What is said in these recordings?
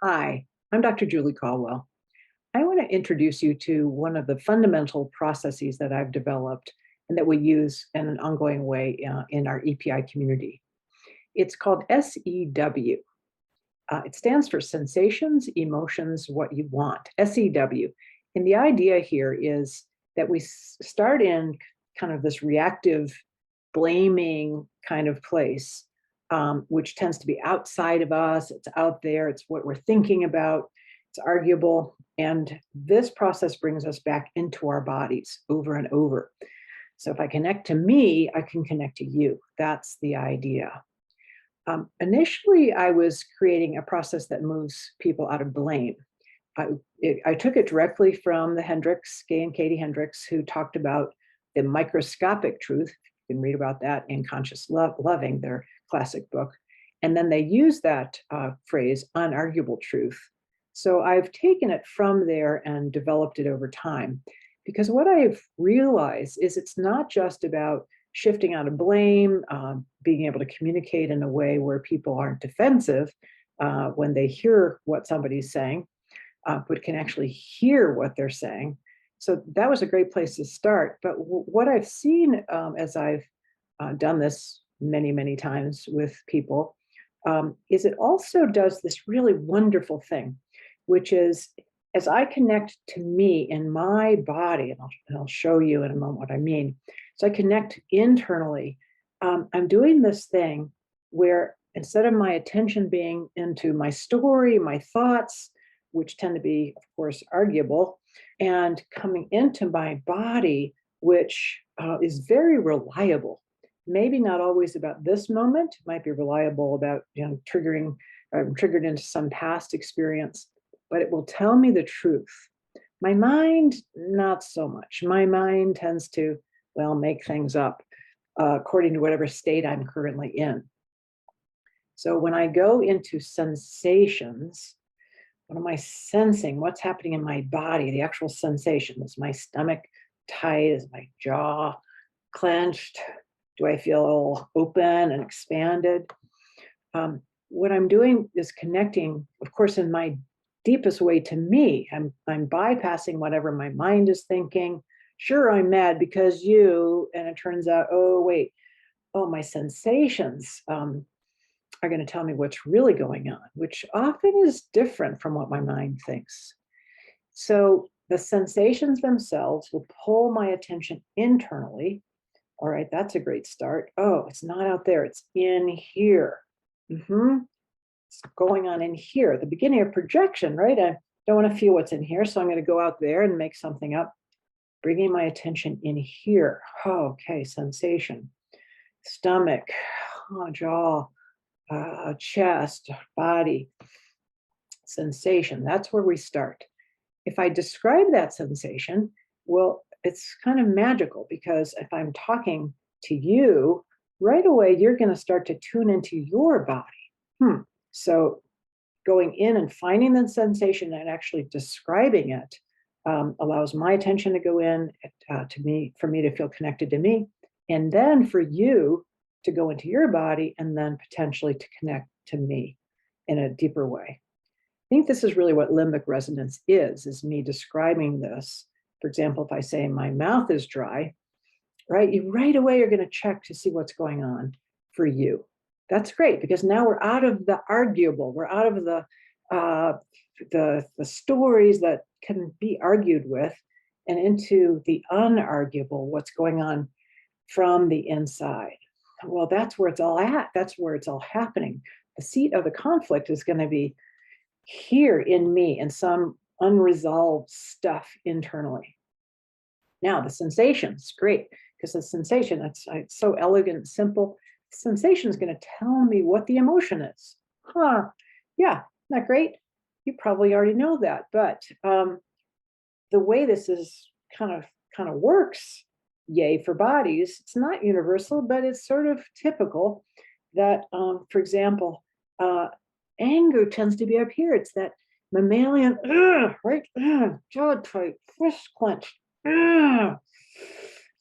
Hi, I'm Dr. Julie Colwell. I want to introduce you to one of the fundamental processes that I've developed and that we use in an ongoing way in our EPI community. It's called SEW. It stands for Sensations, Emotions, What You Want, SEW. And the idea here is that we start in kind of this reactive, blaming kind of place, which tends to be outside of us. It's out there, it's what we're thinking about, it's arguable. And this process brings us back into our bodies over and over. So if I connect to me, I can connect to you. That's the idea. Initially, I was creating a process that moves people out of blame. I took it directly from the Hendricks, Gay and Katie Hendricks, who talked about the microscopic truth. You can read about that in Conscious Loving, their classic book. And then they use that phrase, unarguable truth. So I've taken it from there and developed it over time. Because what I've realized is it's not just about shifting out of blame, being able to communicate in a way where people aren't defensive when they hear what somebody's saying, but can actually hear what they're saying. So that was a great place to start. But what I've seen as I've done this many, many times with people is it also does this really wonderful thing, which is as I connect to me in my body, and I'll show you in a moment what I mean. So I connect internally. I'm doing this thing where instead of my attention being into my story, my thoughts, which tend to be, of course, arguable, and coming into my body, which is very reliable. Maybe not always about this moment, it might be reliable about triggering, triggered into some past experience, but it will tell me the truth. My mind, not so much. My mind tends to, well, make things up according to whatever state I'm currently in. So when I go into sensations, what am I sensing? What's happening in my body? The actual sensation. Is my stomach tight? Is my jaw clenched? Do I feel open and expanded? What I'm doing is connecting, of course, in my deepest way to me. I'm bypassing whatever my mind is thinking. Sure, I'm mad because you, and it turns out, oh, wait, oh, my sensations are going to tell me what's really going on, which often is different from what my mind thinks. So the sensations themselves will pull my attention internally. All right, that's a great start. Oh, it's not out there, it's in here. It's going on in here, at the beginning of projection, right? I don't want to feel what's in here, so I'm going to go out there and make something up, bringing my attention in here. Oh, okay, sensation, stomach, jaw, chest, body, sensation. That's where we start. If I describe that sensation, well, it's kind of magical because if I'm talking to you, right away, you're going to start to tune into your body. So going in and finding the sensation and actually describing it allows my attention to go in to me, for me to feel connected to me, and then for you to go into your body and then potentially to connect to me in a deeper way. I think this is really what limbic resonance is me describing this. For example, if I say my mouth is dry, right, you right away are going to check to see what's going on for you. That's great because now we're out of the arguable, we're out of the stories that can be argued with and into the unarguable, what's going on from the inside. Well, that's where it's all at. That's where it's all happening. The seat of the conflict is going to be here in me and some unresolved stuff internally. Now, the sensation's great because the sensation, it's so elegant, simple. Sensation is going to tell me what the emotion is. Yeah, isn't that great? You probably already know that, but the way this is kind of works, yay for bodies, it's not universal, but it's sort of typical that, for example, anger tends to be up here. It's that mammalian, right? Jaw tight, fist clenched.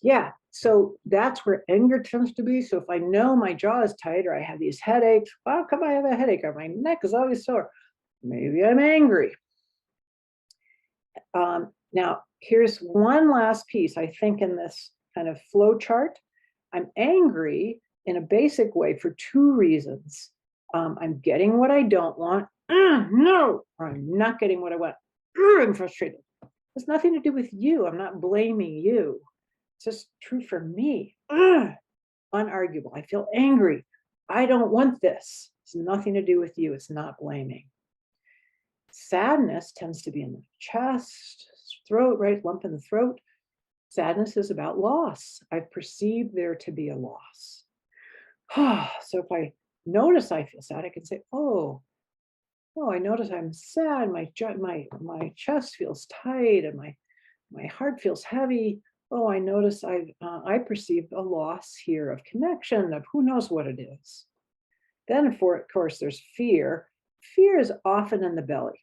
Yeah, so that's where anger tends to be. So if I know my jaw is tight or I have these headaches, how come I have a headache or my neck is always sore? Maybe I'm angry. Now, here's one last piece, I think, in this kind of flow chart. I'm angry in a basic way for two reasons. I'm getting what I don't want. No, or I'm not getting what I want. I'm frustrated. It has nothing to do with you. I'm not blaming you. It's just true for me. Unarguable. I feel angry. I don't want this. It's nothing to do with you. It's not blaming. Sadness tends to be in the chest, throat, right? Lump in the throat. Sadness is about loss. I perceive there to be a loss. So if I notice I feel sad, I can say, oh, I notice I'm sad. My chest feels tight and my heart feels heavy. Oh, I notice I perceive a loss here of connection, of who knows what it is. Then, of course, there's fear. Fear is often in the belly,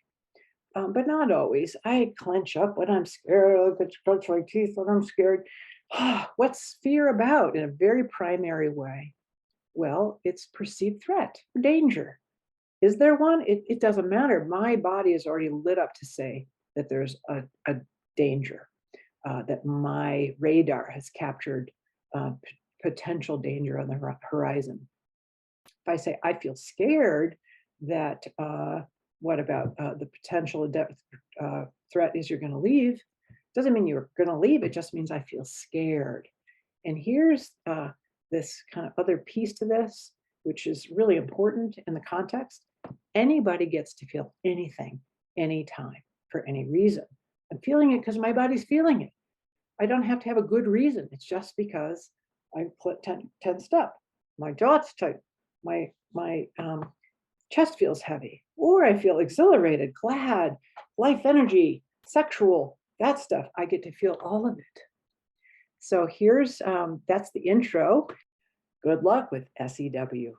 but not always. I clench up when I'm scared. I clench my teeth when I'm scared. What's fear about in a very primary way? Well, it's perceived threat, danger. Is there one? It doesn't matter. My body is already lit up to say that there's a danger, that my radar has captured potential danger on the horizon. If I say I feel scared, that what about the potential threat is you're going to leave? Doesn't mean you're going to leave. It just means I feel scared. And here's this kind of other piece to this, which is really important in the context. Anybody gets to feel anything, anytime, for any reason. I'm feeling it because my body's feeling it. I don't have to have a good reason. It's just because I'm tensed up. My jaw's tight. My chest feels heavy, or I feel exhilarated, glad, life energy, sexual, that stuff. I get to feel all of it. So here's that's the intro. Good luck with SEW.